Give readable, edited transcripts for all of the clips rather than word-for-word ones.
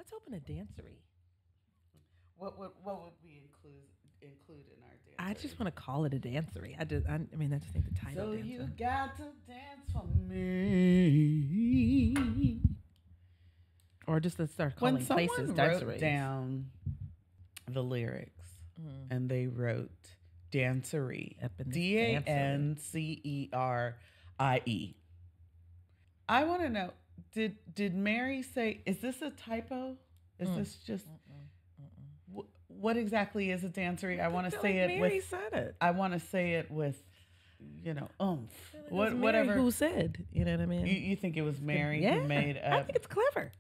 Let's open a dancery. What would we include in our dancery? I just want to call it a dancery. I just think the title. So dancer. you got to dance for me. Or just let's start calling When someone places wrote danceries. down the lyrics and they wrote dancery, DANCERIE. I want to know, did Mary say, is this a typo? Is this just what exactly is a dancery? I want to say it Mary with. said it. I want to say it with, oomph. Whatever. Who said? You know what I mean? You think it was Mary who made up? I think it's clever.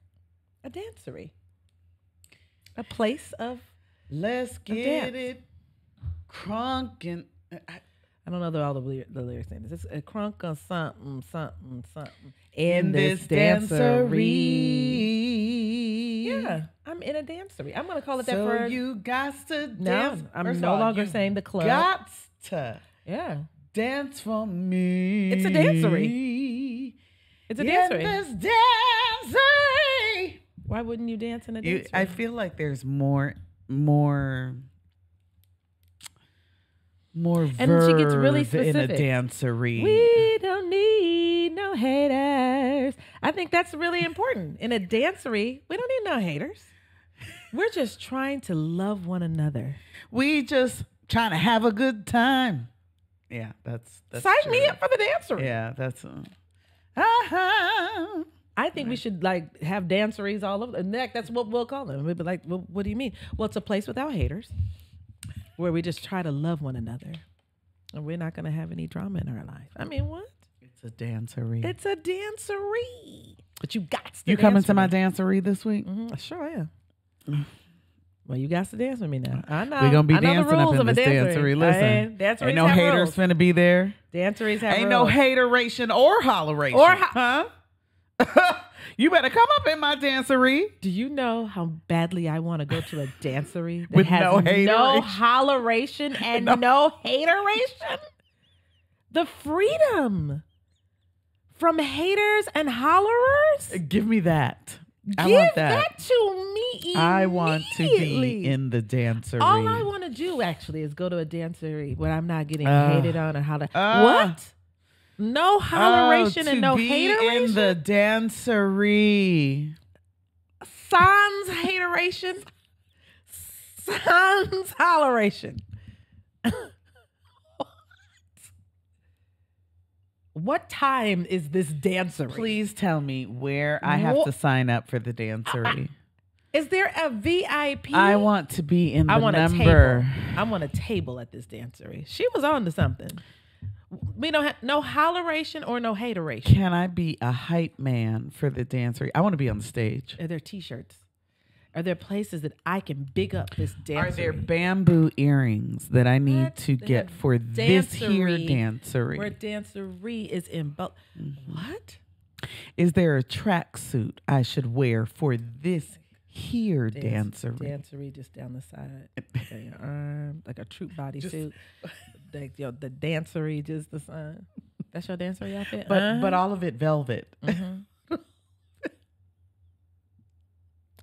A dancery. A place of. Let's get it crunk and. I don't know all the lyrics names. It's a crunk of something, something, something. In this dancery. Yeah, I'm in a dancery. I'm going to call it that so for. You got to No, dance. I'm no longer saying the club. Got to dance for me. It's a dancery. It's a dancery. In this dancery. Why wouldn't you dance in a dancery? I feel like there's more and she gets really verve in a specific. dancery. We don't need no haters. I think that's really important. In a dancery, we don't need no haters. We're just trying to love one another. We just trying to have a good time. Yeah, that's Sign true. me up for the dancery. Yeah, that's. I think we should have danceries all over. And that's what we'll call them. We'll be like, well, what do you mean? Well, it's a place without haters, where we just try to love one another, and we're not going to have any drama in our life. I mean, what? It's a dancery. It's a dancery. But you got to. You coming to my dancery this week? Mm-hmm. Sure am. Well, you got to dance with me now. I know. We're going to be I know dancing up in this dancery. Listen, ain't no haters finna be there. Danceries have ain't rules. no hateration or holleration. Huh? You better come up in my dancery. Do you know how badly I want to go to a dancery that with has no hateration, no holleration and no hateration? The freedom from haters and hollerers. Give me that. I Give want that to me immediately. I want to be in the dancery. All I want to do actually is go to a dancery where I'm not getting hated on or hollered. What? No holleration and no hateration? In the dancery. Sans hateration. Sans holleration. What time is this dancery? Please tell me where I have to sign up for the dancery. Is there a VIP? I want to be in the number. I want a table at this dancery. She was on to something. We don't have no holleration or no hateration. Can I be a hype man for the dancery? I want to be on the stage. Are there t-shirts? Are there places that I can big up this dancery? Are there bamboo earrings that I need to get for this here dancery? Where dancery is in bulk. What? Is there a tracksuit I should wear for this here dancery? Dancery just down the side. Okay, your arm, like a troop bodysuit. The dancery just the sun. That's your dancery outfit? But all of it velvet. Mm-hmm.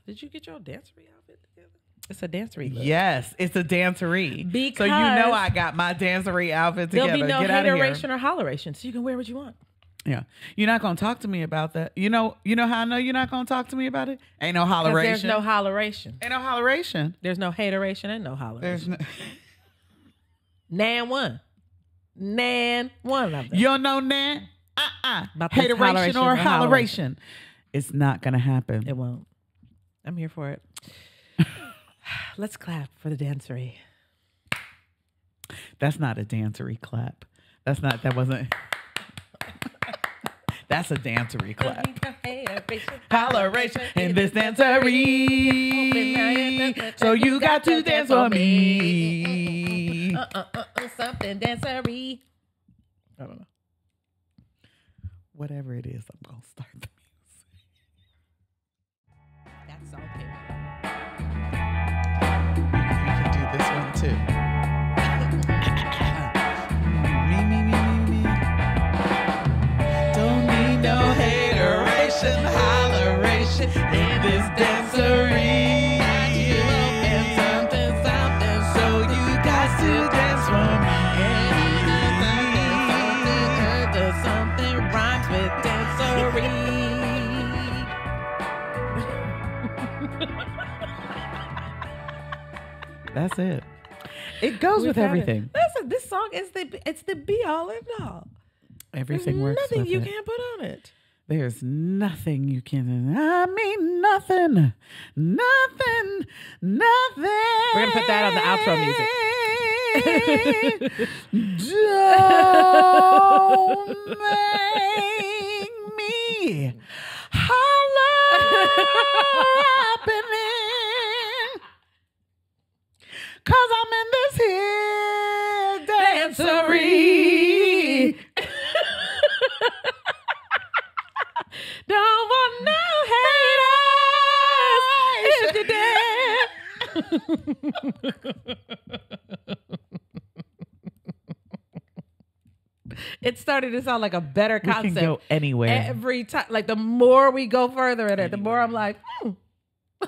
Did you get your dancery outfit together? It's a dancery look. Yes, it's a dancery. Because so you know I got my dancery outfit together. There'll be no Get out of here. hateration or holleration, so you can wear what you want. Yeah. You're not going to talk to me about that. You know how I know you're not going to talk to me about it? Ain't no holleration. There's no holleration. Ain't no holleration. There's no hateration and no holleration. There's no... Nan one of them. You don't know Nan? About this Hateration or holleration. It's not going to happen. It won't. I'm here for it. Let's clap for the dancery. That's not a dancery clap. That wasn't. That's a dancery clap. Holleration in this dancery. So you got to dance for me. Something dancery. I don't know. Whatever it is, I'm going to start the music. That's okay. You can do this one too. Me. Don't need no hateration, holleration in this dancery. That's it. It goes with everything. Listen, this song is the be all and all. Everything There's works nothing with you it. can't put on it. There's nothing you can. I mean, nothing. Nothing. Nothing. We're going to put that on the outro music. Don't make me holler happening. 'Cause I'm in this here dancery. Don't want no haters if you It's starting to sound like a better We concept. can go anywhere. Every time. Like the more we go further in it, the more I'm like, I think I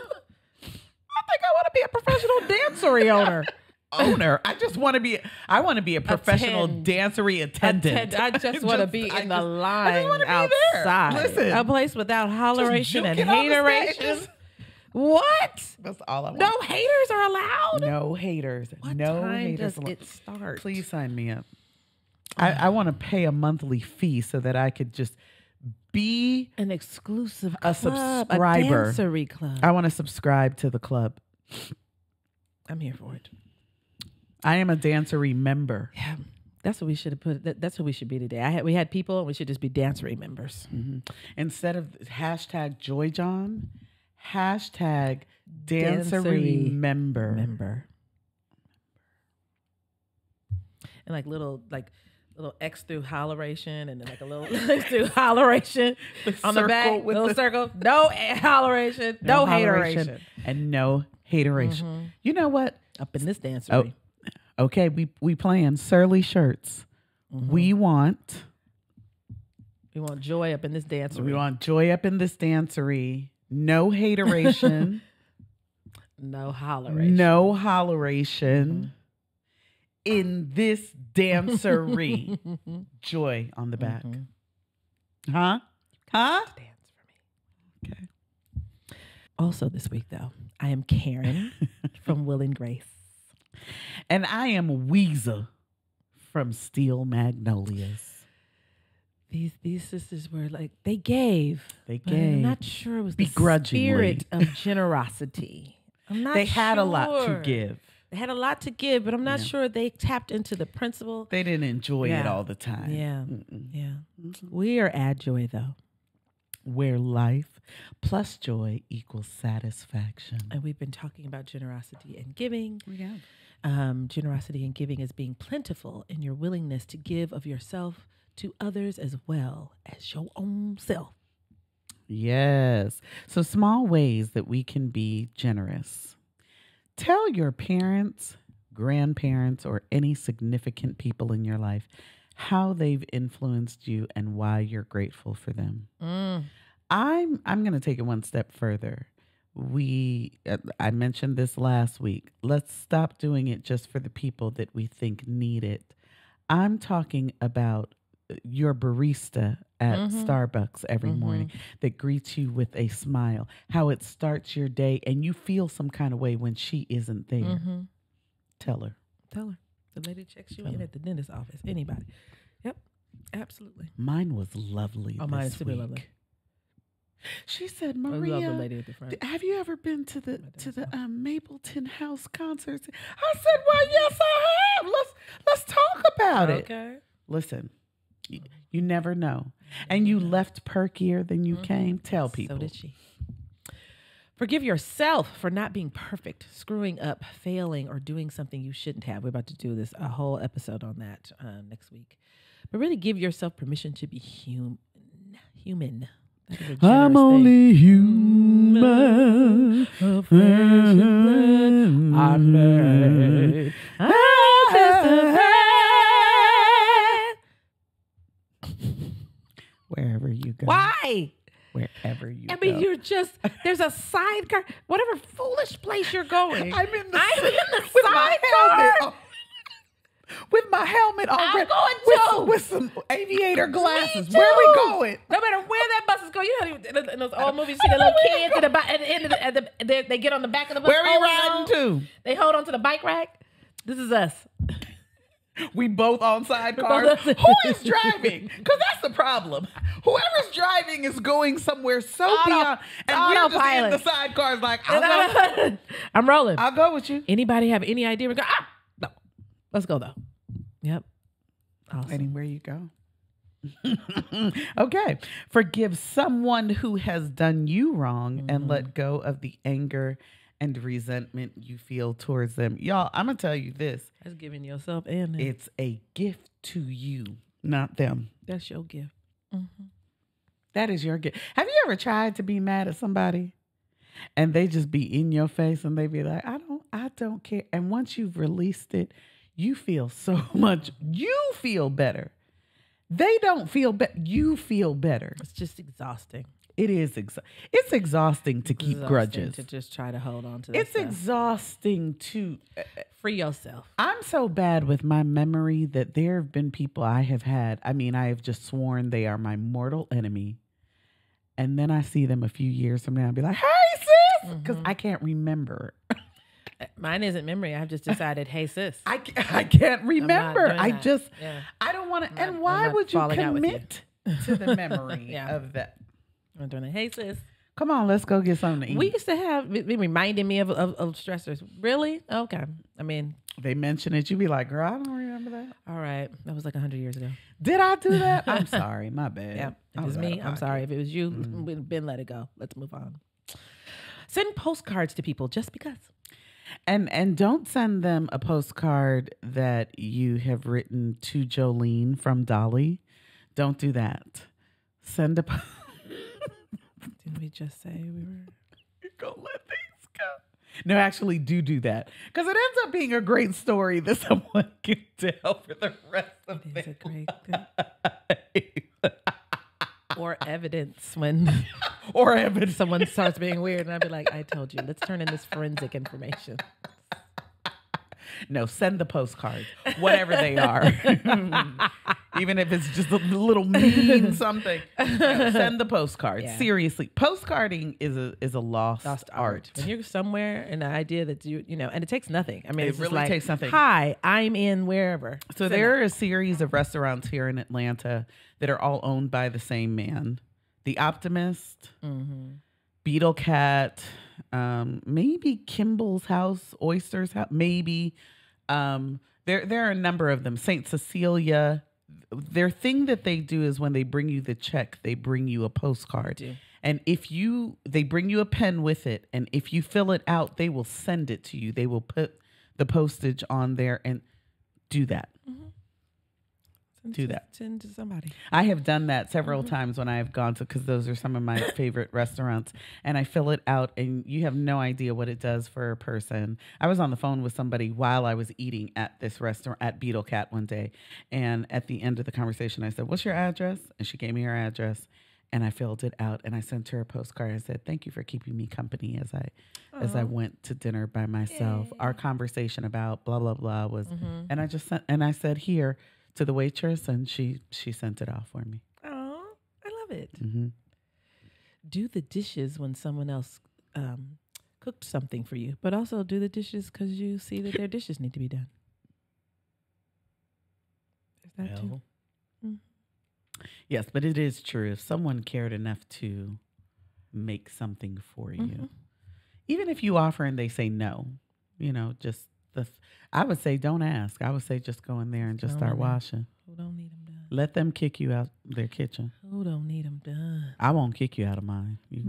want to be a professional dancery owner. I just want to be. I want to be a professional dancery attendant. I just want to be in the line be outside. there. Listen, a place without holleration and juking on the hateration. stage. What? That's all I want. No haters are allowed? No haters. What no time haters. does it start? Please sign me up. I want to pay a monthly fee so that I could just be an exclusive a club, subscriber. A dancery club. I want to subscribe to the club. I'm here for it. I am a dancery member. Yeah, that's what we should have put. That's what we should be today. We had people, and we should just be dancery members. Mm-hmm. Instead of hashtag Joy John, hashtag dancery member. And like little X through holleration, and then like a little X through holleration on the back, little circle. No holleration, no hateration, and no hateration. Mm-hmm. You know what? Up in this dancery. Oh, okay, we playing surly shirts. Mm-hmm. We want joy up in this dancery. We want joy up in this dancery. No hateration. No holleration. No holleration. Mm-hmm. In this dancery. Joy on the back. Mm-hmm. Huh? Dance for me. Okay. Also this week, though, I am Karen from Will and Grace. And I am Weeza from Steel Magnolias. These sisters were like, they gave. I'm not sure it was the spirit of generosity. I'm not They had sure. a lot to give. They had a lot to give, but I'm not sure they tapped into the principle. They didn't enjoy it all the time. Yeah. Yeah. We are at Joy, though. Where life plus joy equals satisfaction. And we've been talking about generosity and giving. We have. Generosity and giving is being plentiful in your willingness to give of yourself to others as well as your own self. Yes. So small ways that we can be generous. Tell your parents, grandparents, or any significant people in your life how they've influenced you and why you're grateful for them. I'm going to take it one step further. I mentioned this last week. Let's stop doing it just for the people that we think need it. I'm talking about your barista at Starbucks every morning that greets you with a smile, how it starts your day and you feel some kind of way when she isn't there. Tell her. The lady checks you in at the dentist's office. Anybody. Yep. Absolutely. Mine was lovely mine is this super week. lovely. She said, I love the Maria, lady at the front. have you ever been to the Mapleton House concerts? I said, well, yes, I have. Let's talk about it. Okay. Listen, you never know. And you left perkier than you came. Tell people. So did she. Forgive yourself for not being perfect, screwing up, failing, or doing something you shouldn't have. We're about to do a whole episode on that next week. But really give yourself permission to be human. I'm only human. A flesh and blood I made. I'm just a Wherever you go. Why? Wherever you go. I mean, you're just, there's a sidecar. Whatever foolish place you're going. I'm in the sidecar. with my helmet. with my helmet on. I'm going with some aviator glasses. Me Where we too. going? No matter where that bus is going, you know, in those old movies, you see the little kids at the end of they get on the back of the bus. Where we riding to? They hold on to the bike rack. This is us. We both on sidecars. Who is driving? Because that's the problem. Whoever's driving is going somewhere so beyond, and we're just in the sidecars. Like, I'm rolling. I'll go with you. Anybody have any idea? No. Let's go though. Yep. Awesome. Anywhere you go. Okay. Forgive someone who has done you wrong and let go of the anger and resentment you feel towards them. Y'all, I'm going to tell you this. That's giving yourself and them. It's a gift to you, not them. That's your gift. Mm-hmm. That is your gift. Have you ever tried to be mad at somebody and they just be in your face and they be like, I don't care. And once you've released it, you feel so much. You feel better. They don't feel better. You feel better. It's just exhausting. It is. It's exhausting to keep grudges. To just try to hold on to that It's stuff. exhausting to free yourself. I'm so bad with my memory that there have been people I have had. I mean, I have just sworn they are my mortal enemy. And then I see them a few years from now and be like, hey, sis, because I can't remember. Mine isn't memory. I've just decided, hey, sis. I can't remember. I don't want to. And why would you commit to the memory of that? I'm doing it. Hey, sis. Come on, let's go get something to eat. We used to have, it reminded me of stressors. Really? Okay. I mean. They mention it. You be like, girl, I don't remember that. All right. That was like 100 years ago. Did I do that? I'm sorry. My bad. Yeah. If it was me, I'm sorry. If it was you, we'd been let it go. Let's move on. Send postcards to people just because. And don't send them a postcard that you have written to Jolene from Dolly. Don't do that. Send a Didn't we just say we were gonna let things go? No, actually do that. Because it ends up being a great story that someone can tell for the rest of It's their a great life. or evidence when or evidence someone starts being weird and I'd be like, I told you, let's turn in this forensic information. No, send the postcards, whatever they are. Even if it's just a little mean something. No, send the postcards. Yeah. Seriously. Postcarding is a lost art. When you're somewhere and the idea that you know, and it takes nothing. I mean, it it's really like, takes nothing. Hi, I'm in wherever. So there are a series of restaurants here in Atlanta that are all owned by the same man. The Optimist, Beetle Cat, maybe Kimball's House, Oyster's House, maybe. There are a number of them. St. Cecilia. Their thing that they do is when they bring you the check, they bring you a postcard. And they bring you a pen with it, and if you fill it out, they will send it to you. They will put the postage on there and do that. Send to somebody. I have done that several times when I have gone to, because those are some of my favorite restaurants, and I fill it out and you have no idea what it does for a person. I was on the phone with somebody while I was eating at this restaurant at Beetle Cat one day. And at the end of the conversation, I said, what's your address? And she gave me her address and I filled it out and I sent her a postcard and said, thank you for keeping me company as I went to dinner by myself. Yay. Our conversation about blah, blah, blah was, and I just sent, and I said, here, to the waitress, and she sent it off for me. Oh, I love it. Do the dishes when someone else cooked something for you, but also do the dishes because you see that their dishes need to be done. Is that too? Yes, but it is true. If someone cared enough to make something for you, even if you offer and they say no, just I would say don't ask. I would say just go in there and just start washing. Who don't need them done? Let them kick you out their kitchen. Who don't need them done? I won't kick you out of mine. You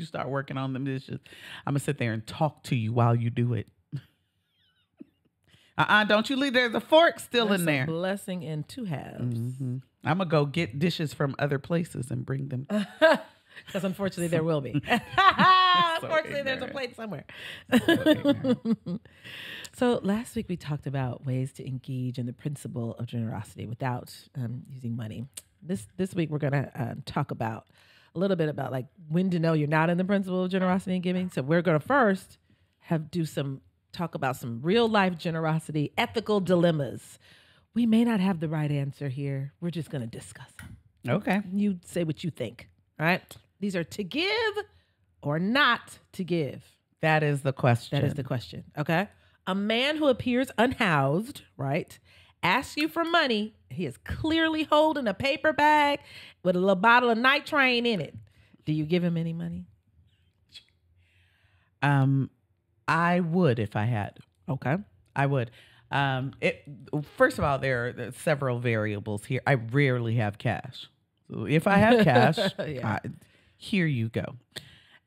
start working on them dishes. I'm going to sit there and talk to you while you do it. Don't you leave. There's a fork still in there. A blessing in two halves. I'm going to go get dishes from other places and bring them. Because unfortunately there will be. Unfortunately there's a plate somewhere. So last week we talked about ways to engage in the principle of generosity without using money. This week we're going to talk about a little bit about like when to know you're not in the principle of generosity and giving. So we're going to first do some talk about some real life generosity, ethical dilemmas. We may not have the right answer here. We're just going to discuss them. Okay. You say what you think. All right. These are to give or not to give. That is the question. That is the question. Okay. A man who appears unhoused, right, asks you for money. He is clearly holding a paper bag with a little bottle of nitrate in it. Do you give him any money? I would if I had. Okay. I would. First of all, there are several variables here. I rarely have cash. So if I have cash, Yeah. here you go.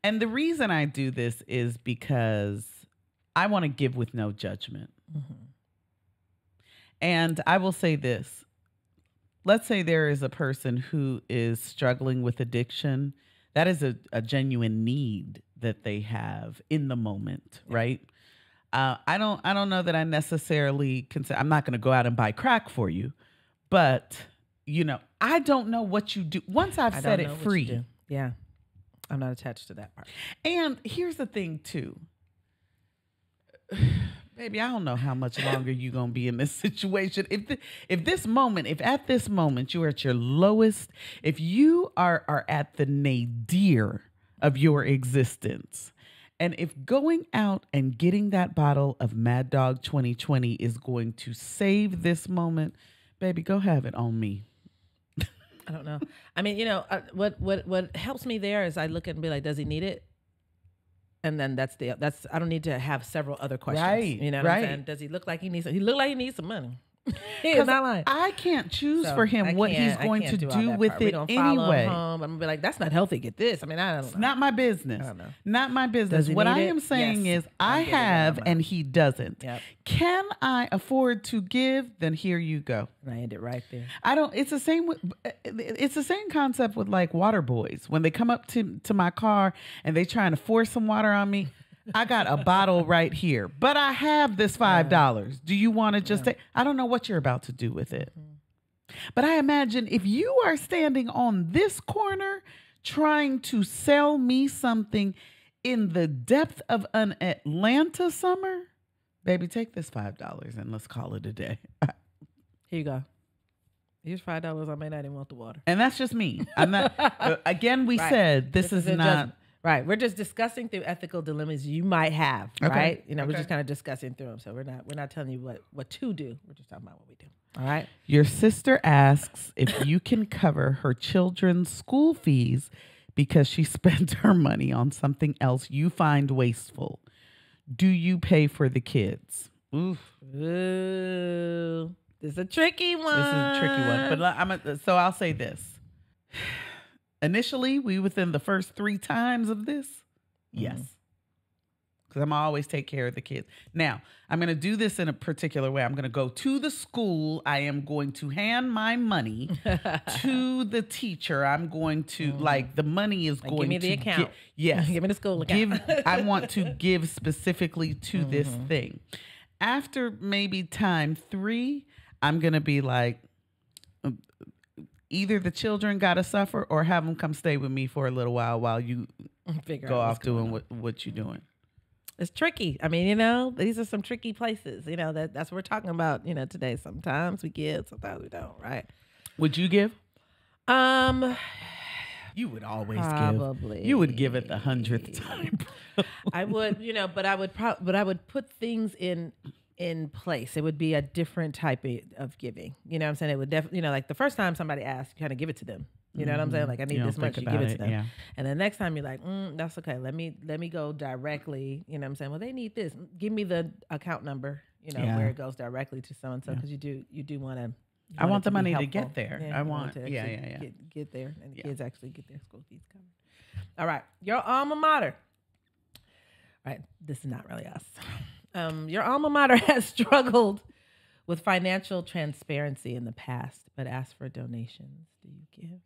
And the reason I do this is because I want to give with no judgment. Mm-hmm. And I will say this. Let's say there is a person who is struggling with addiction. That is a genuine need that they have in the moment, right? I don't know that I necessarily consider, I'm not going to go out and buy crack for you, but I don't know what you do. Once I've set it free. Yeah. I'm not attached to that part. And here's the thing too. Baby, I don't know how much longer you're going to be in this situation. If at this moment you're at your lowest, if you are at the nadir of your existence, and if going out and getting that bottle of Mad Dog 2020 is going to save this moment, baby, go have it on me. I don't know. I mean, what helps me there is I look and be like, does he need it? And then that's I don't need to have several other questions. Right. You know what I'm saying? Does he look like he needs? He look like he needs some money. He's not lying. I can't choose for him what he's going to do with it anyway. I'm gonna be like, that's not healthy. Get this. I mean, I don't know. It's not my business. I don't know. Not my business. What I am saying is I have and he doesn't. Yep. Can I afford to give? Then here you go. And I end it right there. It's the same concept with like water boys. When they come up to my car and they trying to force some water on me, I got a bottle right here, but I have this $5. Do you want to just take? I don't know what you're about to do with it. But I imagine if you are standing on this corner trying to sell me something in the depth of an Atlanta summer, baby, take this $5 and let's call it a day. Here you go. Here's $5. I may not even want the water. And that's just me. I'm not. Again, we said this is not. Right. We're just discussing through ethical dilemmas you might have, right? We're just kind of discussing through them. So we're not telling you what to do. We're just talking about what we do. All right. Your sister asks if you can cover her children's school fees because she spent her money on something else you find wasteful. Do you pay for the kids? Oof. Ooh. This is a tricky one. This is a tricky one. But so I'll say this. Initially, within the first 3 times of this, yes. Because I'm always take care of the kids. Now, I'm going to do this in a particular way. I'm going to go to the school. I am going to hand my money to the teacher. I'm going to, the money is going to... Give me the account. Yes. Give me the school account. I want to give specifically to this thing. After maybe time 3, I'm going to be like... Either the children got to suffer or have them come stay with me for a little while you go off doing what you're doing. It's tricky. I mean, these are some tricky places. That's what we're talking about, today. Sometimes we give, sometimes we don't, right? Would you give? You would always probably give. You would give it the 100th time. I would, but I would put things in place. It would be a different type of giving. You know what I'm saying? It would definitely, like the first time somebody asks, you kind of give it to them. You know what I'm saying? Like, I need this much, you give it to them. Yeah. And the next time you're like, that's okay. Let me go directly. You know what I'm saying? Well, they need this. Give me the account number, where it goes directly to so-and-so. Because you do want to. I want the money to get there. Yeah, I want to get there, and the kids actually get their school fees covered. All right. Your alma mater. All right. This is not really us. Your alma mater has struggled with financial transparency in the past, but asked for donations. Do you give?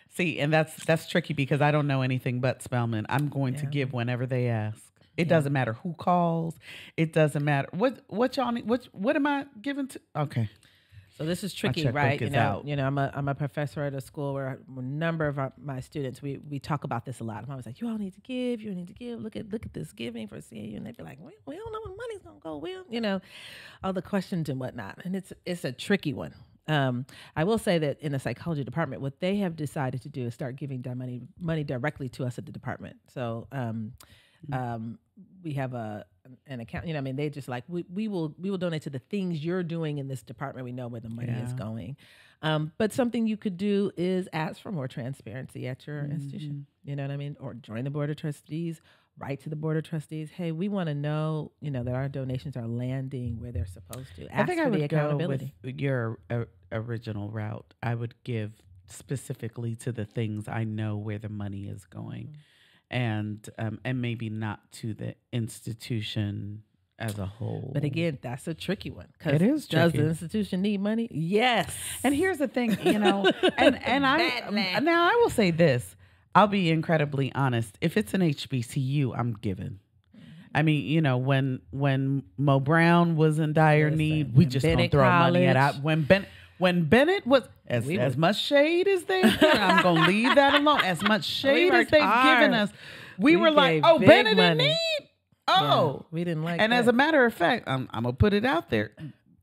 See, and that's tricky because I don't know anything but Spelman. I'm going to give whenever they ask. It doesn't matter who calls. It doesn't matter what y'all need. What am I giving to? Okay. So this is tricky, checkbook right? is out. I'm a professor at a school where a number of my students we talk about this a lot. I'm always like, you all need to give. You need to give. Look at this giving for CAU, and they be like, we don't know where the money's gonna go. All the questions and whatnot, and it's a tricky one. I will say that in the psychology department, what they have decided to do is start giving money directly to us at the department. So we have an account. They just like we will donate to the things you're doing in this department. We know where the money is going. But something you could do is ask for more transparency at your institution. You know what I mean? Or join the board of trustees. Write to the board of trustees. Hey, we want to know, that our donations are landing where they're supposed to. Ask I think for I would the accountability. go with your original route. I would give specifically to the things I know where the money is going, and maybe not to the institution as a whole. But again, that's a tricky one. It is Does tricky. the institution need money? Yes. And here's the thing, and now I will say this. I'll be incredibly honest. If it's an HBCU, I'm giving. I mean, when Mo Brown was in dire need, we just gonna throw money at it. When Bennett was as much shade as they've given, I'm gonna leave that alone. As much shade as they've given us, we were like, oh, Bennett in need. Oh, we didn't like. And that. as a matter of fact, I'm gonna put it out there.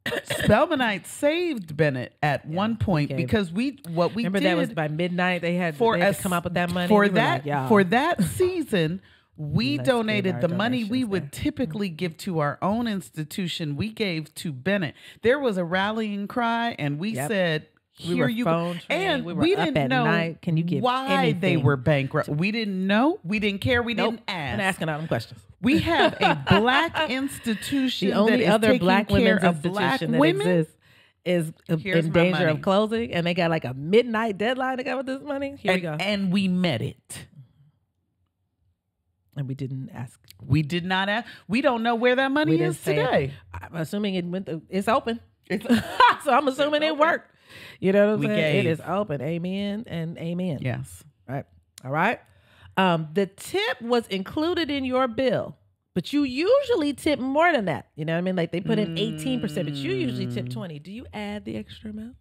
Spelmanites saved Bennett at one point because remember did that was by midnight they had to come up with that money for that season. We donated the money we would typically give to our own institution. We gave to Bennett. There was a rallying cry, and we said, "Here you go." And we didn't know Can you give why anything? they were bankrupt. We didn't know. We didn't care. We didn't ask. And asking all them questions. We have a black institution. The only that is other black taking care women's of black institution that women exists is Here's in my danger money. of closing, and they got like a midnight deadline to come with this money. Here we go. And we met it. And we didn't ask. We did not ask. We don't know where that money is today. I'm assuming it went. It's open. So I'm assuming it worked. You know what I'm saying? It is open. Amen and amen. Yes. Right. All right. The tip was included in your bill, but you usually tip more than that. You know what I mean? Like they put in 18%, but you usually tip 20%. Do you add the extra amount?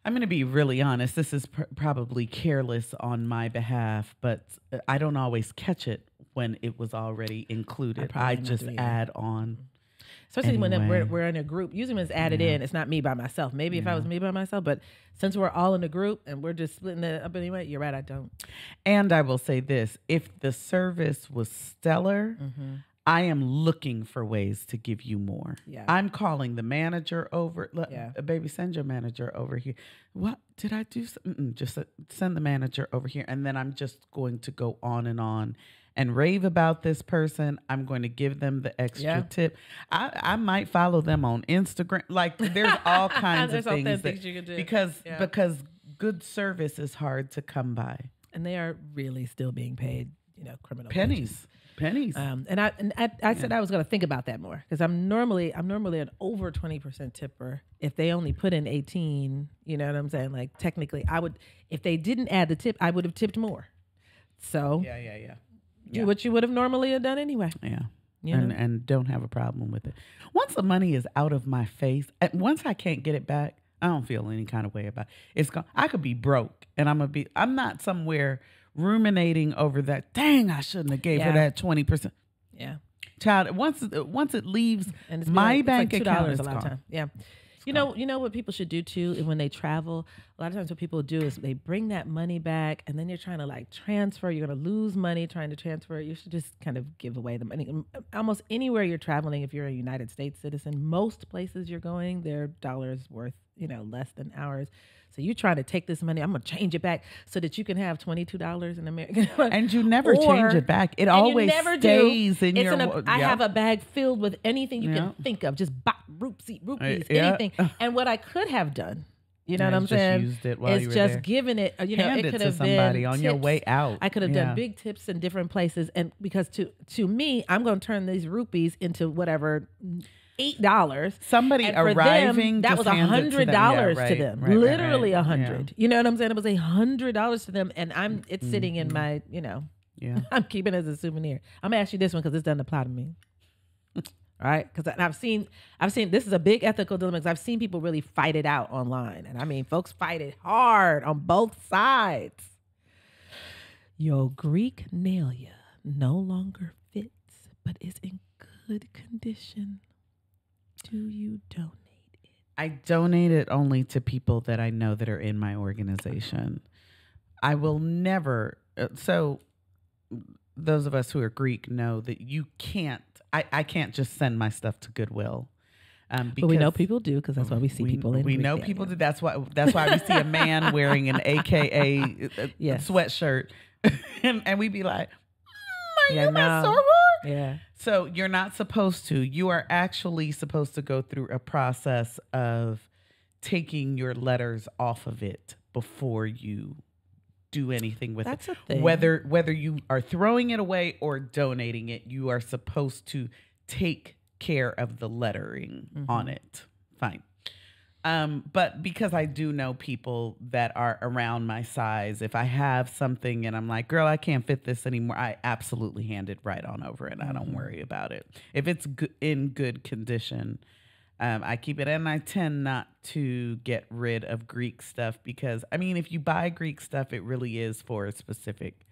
I'm going to be really honest. This is probably careless on my behalf, but I don't always catch it when it was already included. I just add on. Especially anyway. when we're in a group. Usually when it's added in, it's not me by myself. Maybe if I was me by myself, but since we're all in a group and we're just splitting it up anyway, you're right, I don't. And I will say this. If the service was stellar, I am looking for ways to give you more. Yeah. I'm calling the manager over. Baby, send your manager over here. What did I do? Just send the manager over here. And then I'm just going to go on and rave about this person. I'm going to give them the extra tip. I might follow them on Instagram. Like there's all kinds of things you can do. Because good service is hard to come by. And they are really still being paid, criminal pennies. And I said I was going to think about that more because I'm normally an over 20% tipper. If they only put in 18, you know what I'm saying? Like technically, I would, if they didn't add the tip, I would have tipped more. So do what you would have normally have done anyway. Yeah. You know? And don't have a problem with it. Once the money is out of my face, once I can't get it back, I don't feel any kind of way about it. It's gone. I could be broke and I'm not somewhere ruminating over that. Dang, I shouldn't have gave her that 20%. Yeah. Child, once it leaves and my bank account, is a lot of gone. time. Yeah. You know what people should do too when they travel? A lot of times what people do is they bring that money back and then you're trying to like transfer. You're going to lose money trying to transfer it. You should just kind of give away the money. Almost anywhere you're traveling, if you're a United States citizen, most places you're going, their dollar is worth, less than ours. So you trying to take this money, I'm going to change it back so that you can have $22 in America. And you never change it back. It always stays in your... I have a bag filled with anything you can think of. Just rupees, anything. And what I could have done, you know what I'm saying? Used it while you were just there. given it, it could to have somebody been on tips. your way out. I could have done big tips in different places. And because to me, I'm going to turn these rupees into whatever... $8. Somebody and for arriving, them, that was $100 to them. Literally $100. Yeah. You know what I'm saying? It was $100 to them, and it's sitting in my, I'm keeping it as a souvenir. I'm gonna ask you this one because this doesn't apply to me. right? Because I've seen this is a big ethical dilemma because I've seen people really fight it out online, and I mean, folks fight it hard on both sides. Your Greek Nalia no longer fits, but is in good condition. Do you donate it? I donate it only to people that I know that are in my organization. I will never. So those of us who are Greek know that you can't. I can't just send my stuff to Goodwill. But we know people do because that's why we see people in. We Greek know Nalia. people do. That's why we see a man wearing an AKA Yes. sweatshirt, and we be like, "Are Yeah, you my no. soror?" Yeah. So you're not supposed to. You are actually supposed to go through a process of taking your letters off of it before you do anything with That's it. a thing. Whether you are throwing it away or donating it, you are supposed to take care of the lettering on it. Fine. But because I do know people that are around my size, if I have something and I'm like, girl, I can't fit this anymore, I absolutely hand it right on over and I don't worry about it. If it's in good condition, I keep it, and I tend not to get rid of Greek stuff because, I mean, if you buy Greek stuff, it really is for a specific.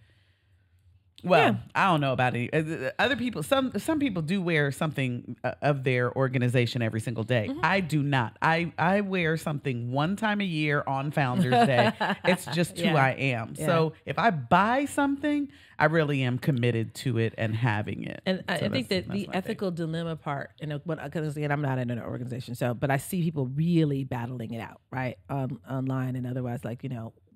Well, Yeah. I don't know about it. Other people, some people do wear something of their organization every single day. I do not. I wear something one time a year on Founders Day. It's just who I am. Yeah. So if I buy something, I really am committed to it and having it. And So I think that that's the my ethical dilemma part, because again, I'm not in an organization, but I see people really battling it out, right, online and otherwise. Like,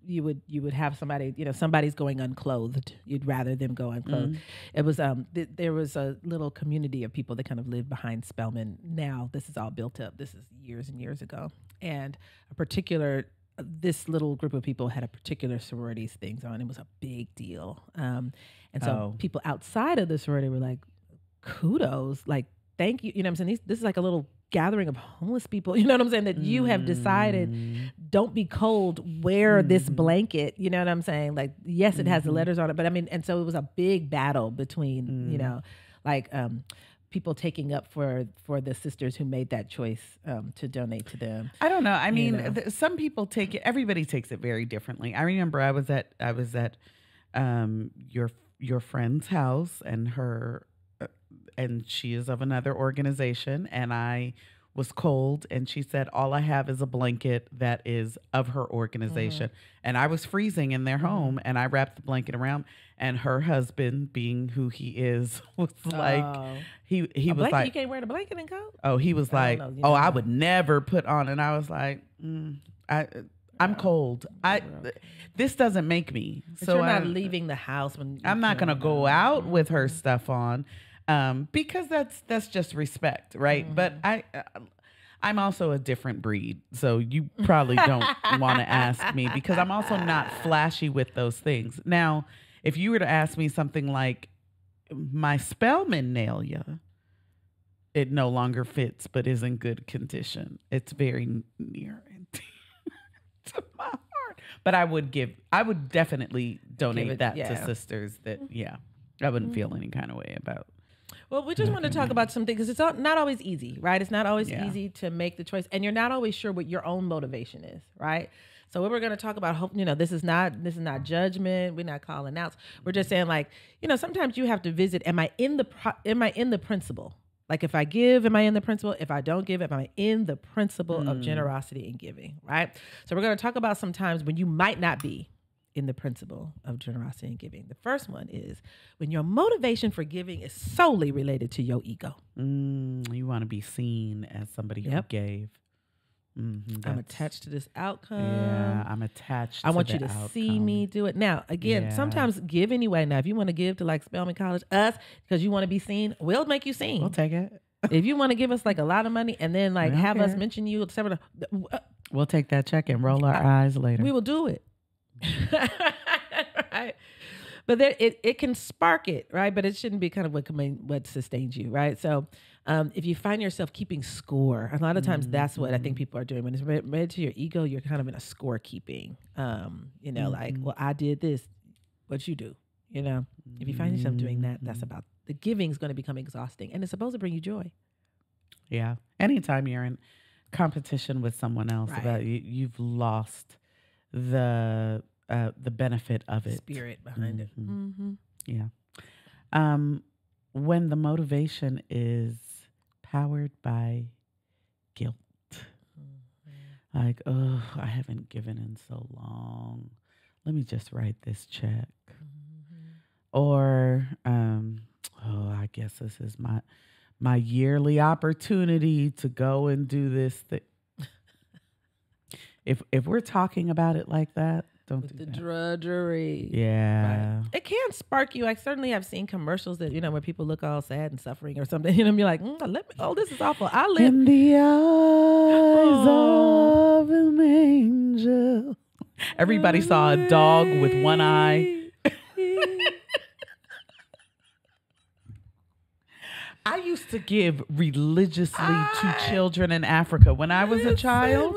you would have somebody, somebody's going unclothed. You'd rather them go unclothed. It was there was a little community of people that kind of lived behind Spelman. Now this is all built up. This is years and years ago, and this little group of people had a particular sorority's things on. It was a big deal. And so people outside of the sorority were like, kudos, like, thank you. You know what I'm saying? This is like a little gathering of homeless people. You know what I'm saying? That you have decided, don't be cold, wear this blanket. You know what I'm saying? Like, yes, it has the letters on it, but I mean, and so it was a big battle between, people taking up for the sisters who made that choice to donate to them. I don't know. I mean, some people take it. Everybody takes it very differently. I remember I was at your friend's house, and her, and she is of another organization, and I was cold, and she said, all I have is a blanket that is of her organization. And I was freezing in their home, and I wrapped the blanket around, and her husband, being who he is, was like, he was blanket, like, you can't wear the blanket and coat? oh, he was like, I would never put on. And I was like, I'm cold. This doesn't make me. But so you're not I'm leaving the house when I'm not going to go out with her stuff on, because that's just respect, right? But I'm also a different breed, so you probably don't want to ask me because I'm also not flashy with those things. Now, if you were to ask me something like my Spellman Nalia, it no longer fits, but is in good condition. It's very near and dear to my heart. But I would definitely donate that to sisters that, I wouldn't feel any kind of way about. Well, we just want to talk about something because it's not always easy, right? It's not always easy to make the choice, and you're not always sure what your own motivation is, right? So what we're going to talk about, this is not judgment. We're not calling out. We're just saying, like, sometimes you have to visit. Am I in the principle? Like, if I give, am I in the principle? If I don't give, am I in the principle of generosity and giving, right? So we're going to talk about some times when you might not be in the principle of generosity and giving. The first one is when your motivation for giving is solely related to your ego. You want to be seen as somebody who gave. I'm attached to this outcome. Yeah, I'm attached to I want the you to outcome. see me do it. Now, again, sometimes give anyway. Now, if you want to give to like Spelman College, us, because you want to be seen, we'll make you seen. We'll take it. If you want to give us like a lot of money and then like have us mention you, we'll take that check and roll our eyes later. We will do it. Right. But there, it can spark it, right? But it shouldn't be kind of what sustains you, right? So if you find yourself keeping score, a lot of times that's what I think people are doing. When it's related to your ego, you're kind of in a scorekeeping. Like, well, I did this, what you do. If you find yourself doing that, that's about the giving is going to become exhausting, and it's supposed to bring you joy, Yeah. Anytime you're in competition with someone else, Right. about you've lost the benefit of it. Spirit behind it. Mm-hmm. Yeah. When the motivation is powered by guilt, like, oh, I haven't given in so long. Let me just write this check. Or, oh, I guess this is my yearly opportunity to go and do this thing. If we're talking about it like that, don't With do the that. drudgery. Yeah. Right. It can spark you. I certainly have seen commercials that, where people look all sad and suffering or something. And you're like, this is awful. I live. In the eyes of an angel. Everybody saw a dog with one eye. I used to give religiously to children in Africa when I was a child.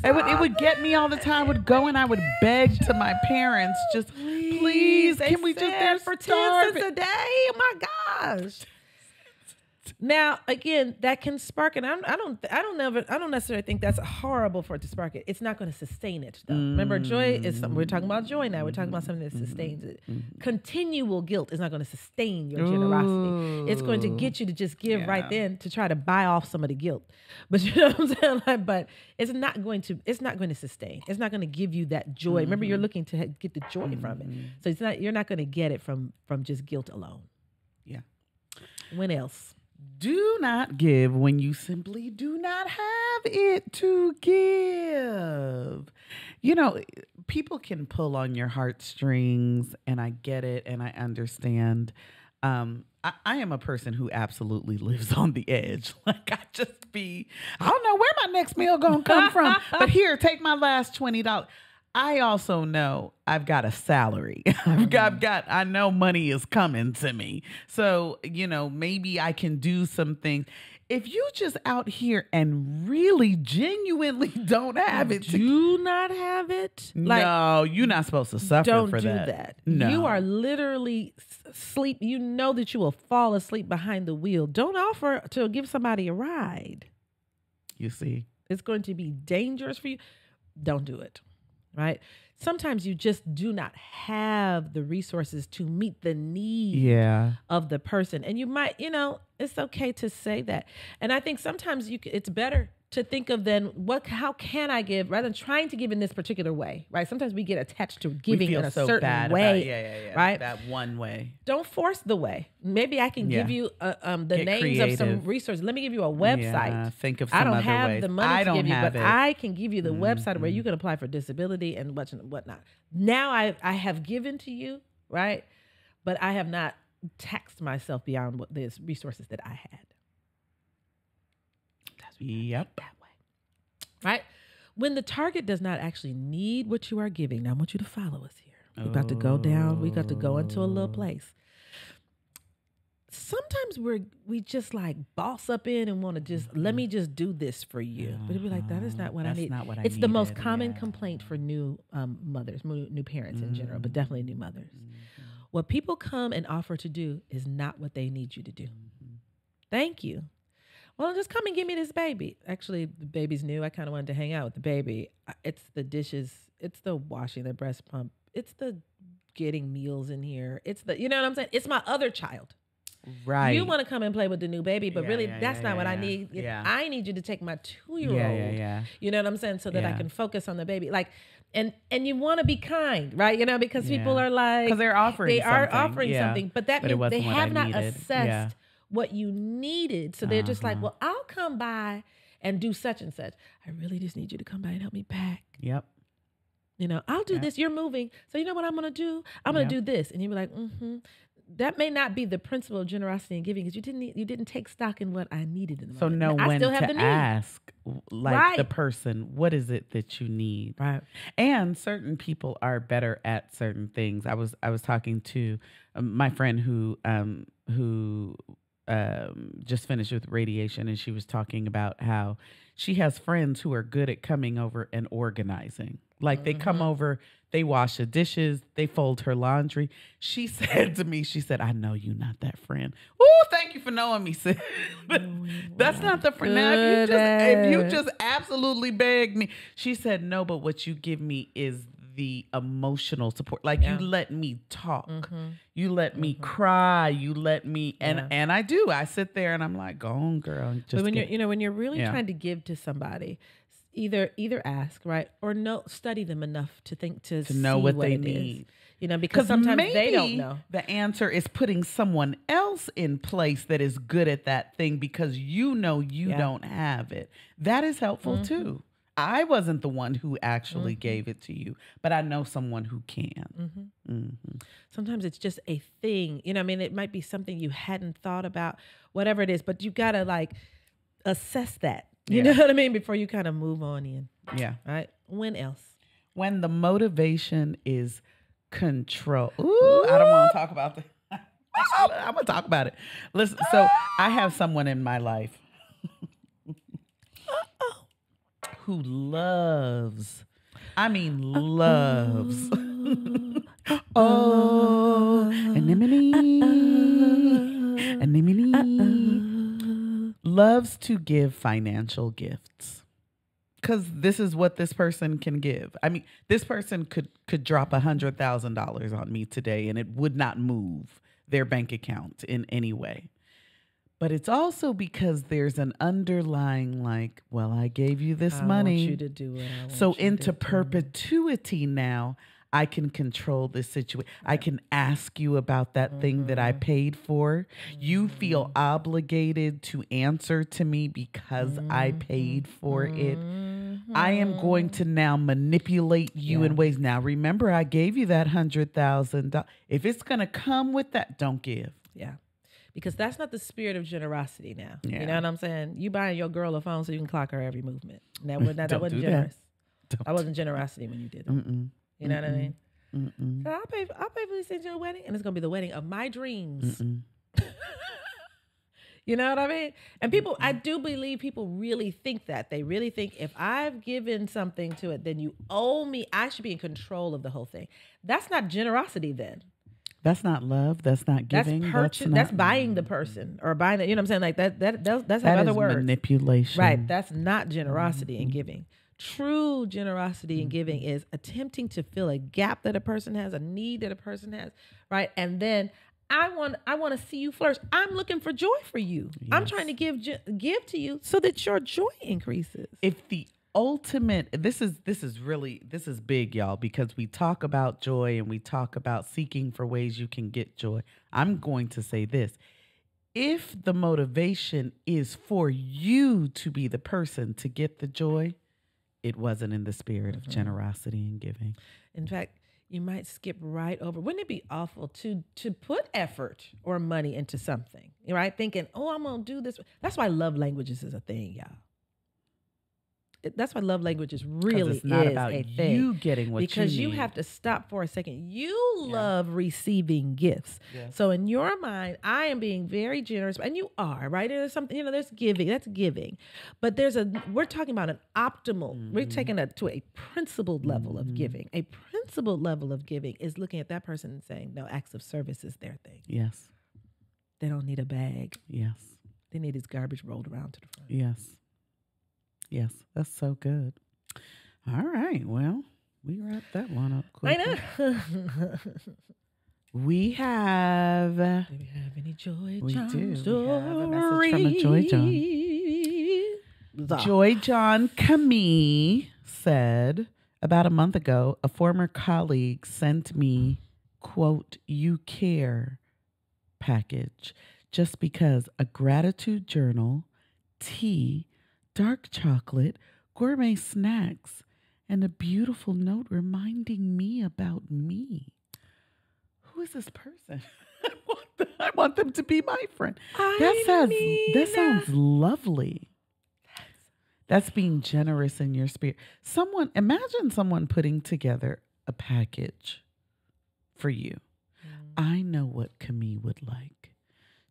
It would get me all the time. I would go and I would beg to my parents, just please, can we just for 10 cents a day? Oh my gosh. Now, again, that can spark it. I don't necessarily think that's horrible for it to spark it. It's not going to sustain it, though. Remember, joy is something. We're talking about joy now. We're talking about something that sustains it. Continual guilt is not going to sustain your generosity. It's going to get you to just give right then to try to buy off some of the guilt. But you know what I'm saying? Like, but it's not going to sustain. It's not going to give you that joy. Remember, you're looking to get the joy from it. So you're not going to get it from just guilt alone. Yeah. When else? Do not give when you simply do not have it to give. People can pull on your heartstrings, and I get it, and I understand. I am a person who absolutely lives on the edge. Like, I don't know where my next meal gonna come from, but here, take my last $20. I also know I've got a salary. I know money is coming to me. So, maybe I can do some things. If you just out here and really genuinely don't have it. Do not have it? No, you're not supposed to suffer for that. Don't do that. No. You are literally sleep. You know that you will fall asleep behind the wheel. Don't offer to give somebody a ride. You see? It's going to be dangerous for you. Don't do it. Right? Sometimes you just do not have the resources to meet the need of the person. And you might, it's okay to say that. And I think sometimes it's better to think of how can I give rather than trying to give in this particular way, right? Sometimes we get attached to giving in a certain way, right? That one way. Don't force the way. Maybe I can give you the names creative. Of some resources. Let me give you a website. Think of some other ways. I don't have the money to give you, but I can give you the website where you can apply for disability and whatnot. Now I have given to you, right? But I have not taxed myself beyond what the resources that I had. Yep. That way. Right? When the target does not actually need what you are giving, now I want you to follow us here. We're about to go down. We got to go into a little place. Sometimes we just like boss up in and want to just, let me just do this for you. But it'd be like, that is not what I need. It's the most common complaint for new mothers, new parents in general, but definitely new mothers. What people come and offer to do is not what they need you to do. Thank you. Well, just come and give me this baby. Actually, the baby's new. I kind of wanted to hang out with the baby. It's the dishes. It's the washing, the breast pump. It's the getting meals in here. It's the, you know what I'm saying? It's my other child. Right. You want to come and play with the new baby, but that's not what I need. Yeah. I need you to take my 2-year-old. You know what I'm saying? So that I can focus on the baby. Like, and you want to be kind, right? Because people are like, because they're offering something, but that means they have not assessed what you needed. So they're just like, well, I'll come by and do such and such. I really just need you to come by and help me pack. Yep. I'll do this. You're moving. So you know what I'm going to do? I'm going to do this. And you'll be like, That may not be the principle of generosity and giving because you didn't take stock in what I needed in the moment. So know when to ask the person, what is it that you need? Right. And certain people are better at certain things. I was talking to my friend who just finished with radiation, and she was talking about how she has friends who are good at coming over and organizing. Like they come over, they wash the dishes, they fold her laundry. She said to me, I know you're not that friend. Oh, thank thank you for knowing me, sis. That's not the friend. Now, if you just absolutely begged me, she said no. But what you give me is the emotional support. Like you let me talk, you let me cry, you let me, and I do. I sit there and I'm like, go on, girl. But when you're really trying to give to somebody, either ask, right, or study them enough to know see what they it need. is. Because sometimes they don't know. The answer is putting someone else in place that is good at that thing because you don't have it. That is helpful too. I wasn't the one who actually gave it to you, but I know someone who can. Sometimes it's just a thing. It might be something you hadn't thought about, whatever it is, but you got to like assess that. You know what I mean? Before you kind of move on in. Yeah. Right? When else? When the motivation is control. Ooh, I don't want to talk about that. I'm going to talk about it. Listen, so I have someone in my life who loves, loves. Loves to give financial gifts. Because this is what this person can give. This person could drop $100,000 on me today and it would not move their bank account in any way. But it's also because there's an underlying I gave you this money. I want you to do it. So into perpetuity now, I can control this situation. Right. I can ask you about that thing that I paid for. You feel obligated to answer to me because I paid for it. I am going to now manipulate you in ways. Now, remember, I gave you that $100,000. If it's going to come with that, don't give. Yeah. Because that's not the spirit of generosity now. Yeah. You know what I'm saying? You buying your girl a phone so you can clock her every movement. That wasn't generous. That wasn't generosity when you did it. You know what I mean? So I'll pay for this at your wedding, and it's gonna be the wedding of my dreams. You know what I mean? And I do believe people really think that. They really think if I've given something to it, then you owe me. I should be in control of the whole thing. That's not generosity then. That's not love. That's not giving. That's buying the person or buying the, you know what I'm saying? Like that's other words. Manipulation. Right. That's not generosity in giving. True generosity in giving is attempting to fill a gap that a person has, a need that a person has, right? And then I want to see you flourish. I'm looking for joy for you. Yes. I'm trying to give to you so that your joy increases. If the ultimate, this is big, y'all, because we talk about joy and we talk about seeking for ways you can get joy. I'm going to say this. If the motivation is for you to be the person to get the joy, it wasn't in the spirit of generosity and giving. In fact, you might skip right over. Wouldn't it be awful to put effort or money into something, right? Thinking, I'm going to do this. That's why love languages is a thing, y'all. That's why love languages really it's not is about a thing. You getting what because you you need. have to stop for a second. You love receiving gifts. Yes. So in your mind, I am being very generous, and you are, right? There's something, there's giving. That's giving, but we're talking about an optimal. We're taking it to a principled level of giving. A principled level of giving is looking at that person and saying, no, acts of service is their thing. Yes. They don't need a bag. Yes. They need his garbage rolled around to the front. Yes. Yes, that's so good. All right, well, we wrapped that one up quick. I know. We have... Do we have any Joy John stories? We have a message from a Joy John. Joy John Camille said, about a month ago, a former colleague sent me, quote, "you care" package just because a gratitude journal, tea, dark chocolate, gourmet snacks, and a beautiful note reminding me about me. Who is this person? I want them to be my friend. That sounds lovely. That's being generous in your spirit. Imagine someone putting together a package for you. I know what Camille would like.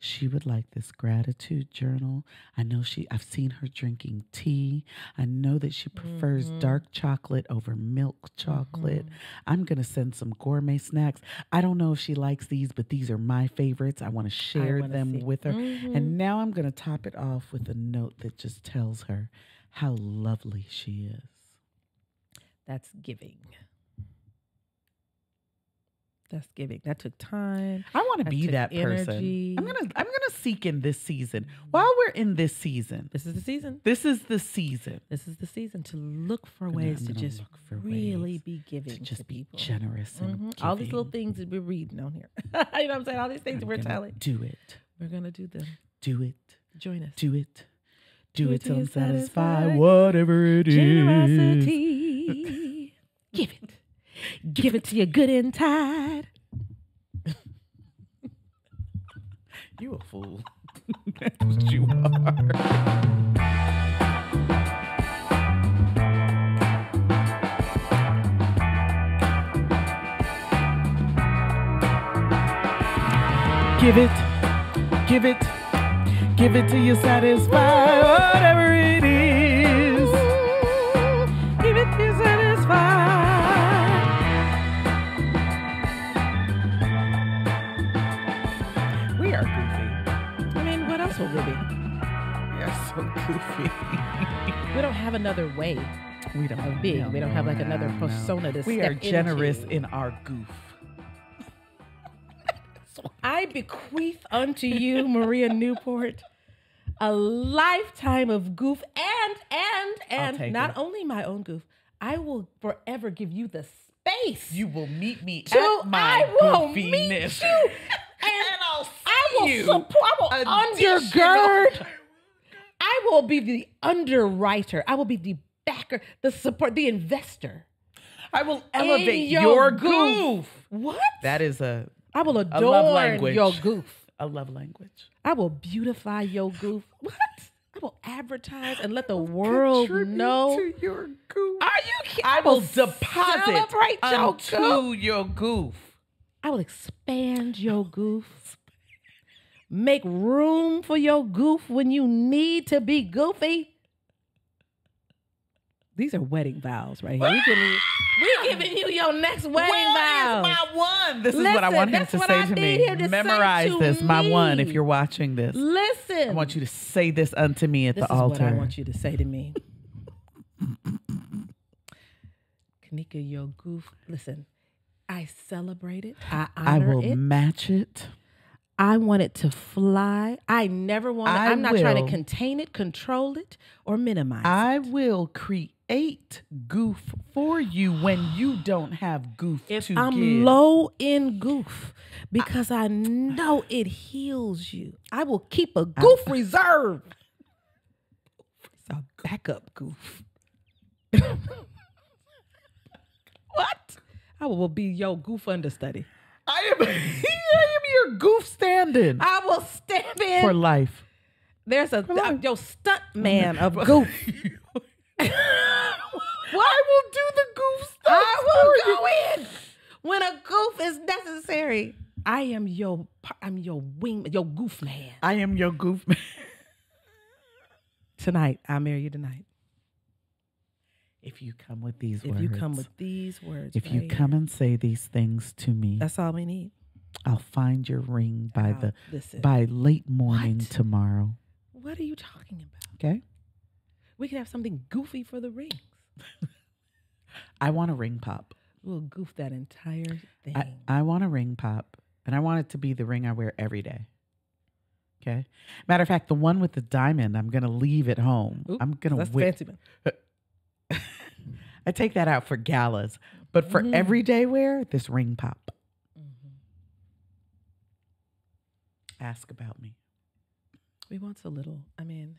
She would like this gratitude journal. I know I've seen her drinking tea. I know that she prefers dark chocolate over milk chocolate. I'm going to send some gourmet snacks. I don't know if she likes these, but these are my favorites. I want to share them with her. And now I'm going to top it off with a note that just tells her how lovely she is. That's giving. That's giving. That took time. I want to be that energy. person. I'm gonna seek in this season. While we're in this season. This is the season. This is the season. This is the season to look for ways to just really be giving to just be people. generous and giving. All these little things that we're reading on here. You know what I'm saying? All these things that we're telling. Do it. We're gonna do them. Do it. Join us. Do it. Do it till I'm satisfied. satisfied. Whatever it is. Generosity. Give it. Give it to your good and tired. You a fool. That's what you are. Give it. Give it. Give it till you're satisfied. Whatever it is. Give it till you're satisfied. We are goofy. I mean, what else will we be? We are so goofy. We don't have another way We don't of being. We don't have like another persona to We step are generous into. in our goof. I bequeath unto you, Maria Newport, a lifetime of goof and not only my own goof, I will forever give you the space. You will meet me to, at my I will goofiness. meet you. And I'll see I will you. support, I will undergird. I will be the underwriter. I will be the backer, the support, the investor. I will elevate your your goof. goof. What? That is a I will love adorn language. your goof. A love language. I will beautify your goof. What? I will advertise and let the world Contribute know. to your goof. Are you kidding? I will deposit celebrate your unto goof. your goof. I will expand your goof. Make room for your goof when you need to be goofy. These are wedding vows right here. We giving you your next wedding vows. My one. This is what I want him to say to me. Memorize this. My one, if you're watching this. Listen. I want you to say this unto me at the altar. This is what I want you to say to me. Kanika, your goof. Listen, I celebrate it. I honor will match it. I want it to fly. I'm not trying to contain it, control it, or minimize it. I will create goof for you when you don't have goof to give. I'm low in goof because I know it heals you. I will keep a goof reserve. It's a backup goof. What? I will be your goof understudy. I am your goof stand-in. I will step in for life. There's your stunt man of goof. I will do the goof stuff. I will go in when a goof is necessary. I am your wing, your goof man. I am your goof man. Tonight, I'll marry you tonight. If you come with these words. If you come with these words. If you come and say these things to me. That's all we need. I'll find your ring by late morning tomorrow. What are you talking about? Okay. We could have something goofy for the rings. I want a ring pop. We'll goof that entire thing. I want a ring pop, and I want it to be the ring I wear every day. Okay. Matter of fact, the one with the diamond, I'm going to leave at home. Oops, I'm going to fancy one. I take that out for galas, but for everyday wear, this ring pop. Ask about me. We want a little. I mean,